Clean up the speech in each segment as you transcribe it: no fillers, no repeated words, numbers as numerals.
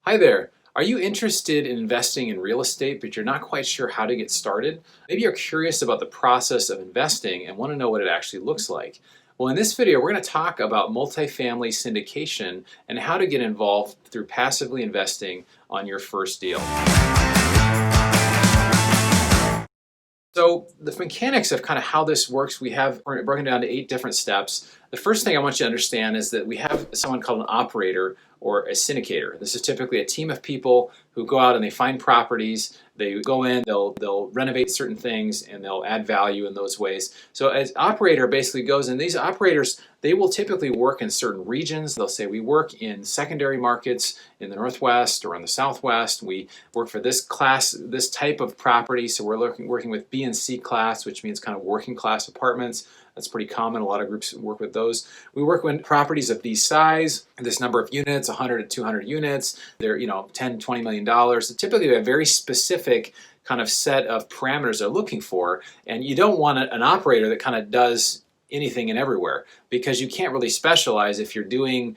Hi there. Are you interested in investing in real estate, but you're not quite sure how to get started? Maybe you're curious about the process of investing and want to know what it actually looks like. Well, in this video, we're going to talk about multifamily syndication and how to get involved through passively investing on your first deal. So the mechanics of kind of how this works, we have broken down to 8 different steps. The first thing I want you to understand is that we have someone called an operator or a syndicator. This is typically a team of people who go out and they find properties. They go in, they'll renovate certain things, and they'll add value in those ways. So as operator basically goes in, these operators, they will typically work in certain regions. They'll say, we work in secondary markets in the Northwest or in the Southwest. We work for this class, this type of property. So we're working with B and C class, which means kind of working class apartments. That's pretty common. A lot of groups work with those. We work with properties of these size, this number of units, 100 to 200 units. They're, $10, $20 million. So typically a very specific kind of set of parameters they're looking for. And you don't want an operator that kind of does anything and everywhere, because you can't really specialize if you're doing,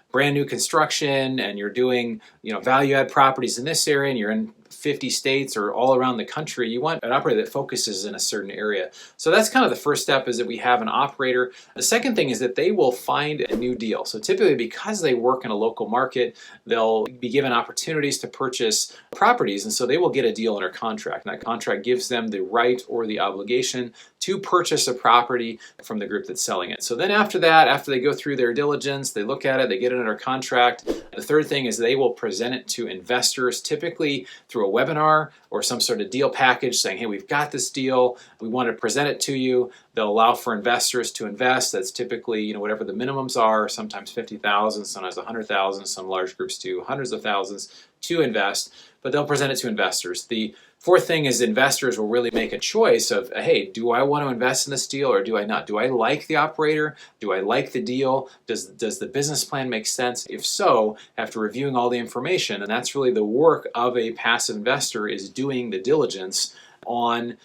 brand new construction and you're doing, value add properties in this area and you're in 50 states or all around the country. You want an operator that focuses in a certain area. So that's kind of the first step, is that we have an operator. The second thing is that they will find a new deal. So typically, because they work in a local market, they'll be given opportunities to purchase properties, and so they will get a deal under contract. And that contract gives them the right or the obligation to purchase a property from the group that's selling it. So then after that, after they go through their diligence, they look at it, they get it under contract. The third thing is they will present it to investors, typically through a webinar or some sort of deal package, saying, hey, we've got this deal, we want to present it to you. They'll allow for investors to invest. That's typically, whatever the minimums are, sometimes 50,000, sometimes 100,000, some large groups do hundreds of thousands to invest, but they'll present it to investors. The fourth thing is investors will really make a choice of, hey, do I want to invest in this deal or do I not? Do I like the operator? Do I like the deal? Does the business plan make sense? If so, after reviewing all the information, and that's really the work of a passive investor, is doing the diligence on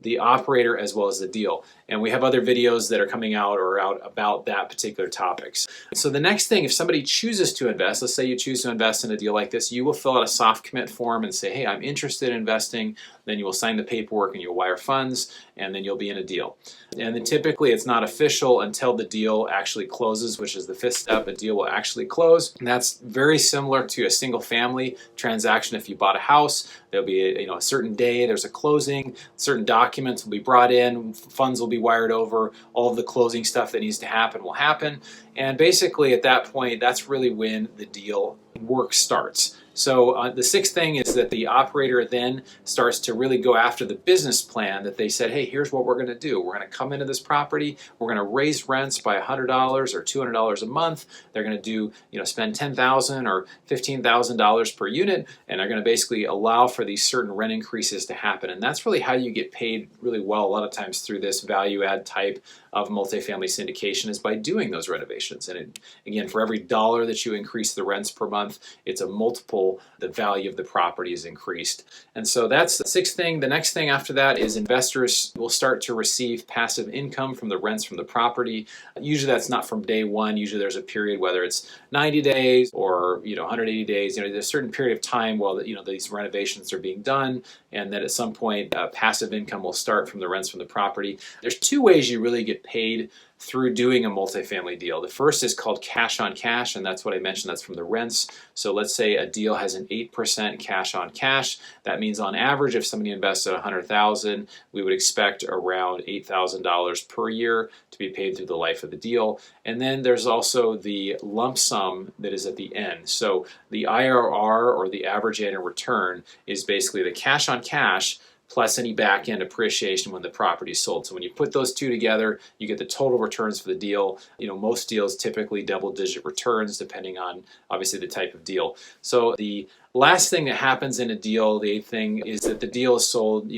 the operator as well as the deal. And we have other videos that are coming out about that particular topics. So the next thing, if somebody chooses to invest, let's say you choose to invest in a deal like this, you will fill out a soft commit form and say, hey, I'm interested in investing. Then you will sign the paperwork and you'll wire funds, and then you'll be in a deal. And then typically it's not official until the deal actually closes, which is the fifth step. A deal will actually close. And that's very similar to a single family transaction. If you bought a house, there'll be a certain day, there's a closing, certain documents will be brought in, funds will be wired over, all of the closing stuff that needs to happen will happen. And basically at that point, that's really when the deal work starts. So the sixth thing is that the operator then starts to really go after the business plan that they said, hey, here's what we're going to do. We're going to come into this property. We're going to raise rents by $100 or $200 a month. They're going to do, spend $10,000 or $15,000 per unit, and they're going to basically allow for these certain rent increases to happen. And that's really how you get paid really well a lot of times through this value add type of multifamily syndication, is by doing those renovations. And again, for every dollar that you increase the rents per month, it's a multiple, the value of the property is increased. And so that's the sixth thing. The next thing after that is investors will start to receive passive income from the rents from the property. Usually that's not from day one. Usually there's a period, whether it's 90 days or 180 days, there's a certain period of time while these renovations are being done, and then at some point passive income will start from the rents from the property. There's 2 ways you really get paid through doing a multifamily deal. The first is called cash on cash, and that's what I mentioned, that's from the rents. So let's say a deal has an 8% cash on cash. That means on average, if somebody invested $100,000, we would expect around $8,000 per year to be paid through the life of the deal. And then there's also the lump sum that is at the end. So the IRR, or the average annual return, is basically the cash on cash plus any back-end appreciation when the property is sold. So when you put those two together, you get the total returns for the deal. Most deals typically double-digit returns depending on, obviously, the type of deal. So the Last thing that happens in a deal, the eighth thing, is that the deal is sold,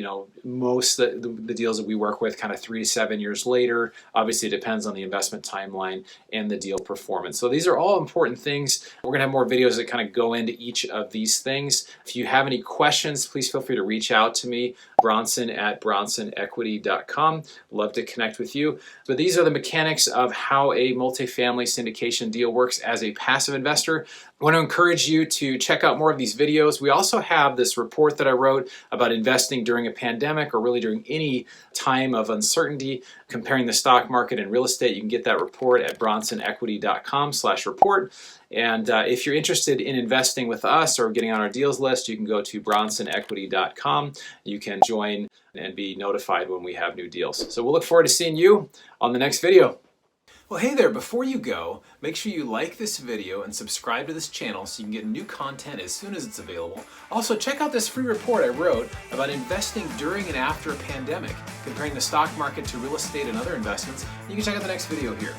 most the deals that we work with kind of 3 to 7 years later. Obviously, it depends on the investment timeline and the deal performance. So these are all important things. We're going to have more videos that kind of go into each of these things. If you have any questions, please feel free to reach out to me, bronson@bronsonequity.com. Love to connect with you. But these are the mechanics of how a multifamily syndication deal works as a passive investor. I want to encourage you to check out more of these videos. We also have this report that I wrote about investing during a pandemic or really during any time of uncertainty, comparing the stock market and real estate. You can get that report at bronsonequity.com/report. And if you're interested in investing with us or getting on our deals list, you can go to bronsonequity.com. You can join and be notified when we have new deals. So we'll look forward to seeing you on the next video. Well, hey there, before you go, make sure you like this video and subscribe to this channel so you can get new content as soon as it's available. Also, check out this free report I wrote about investing during and after a pandemic, comparing the stock market to real estate and other investments. You can check out the next video here.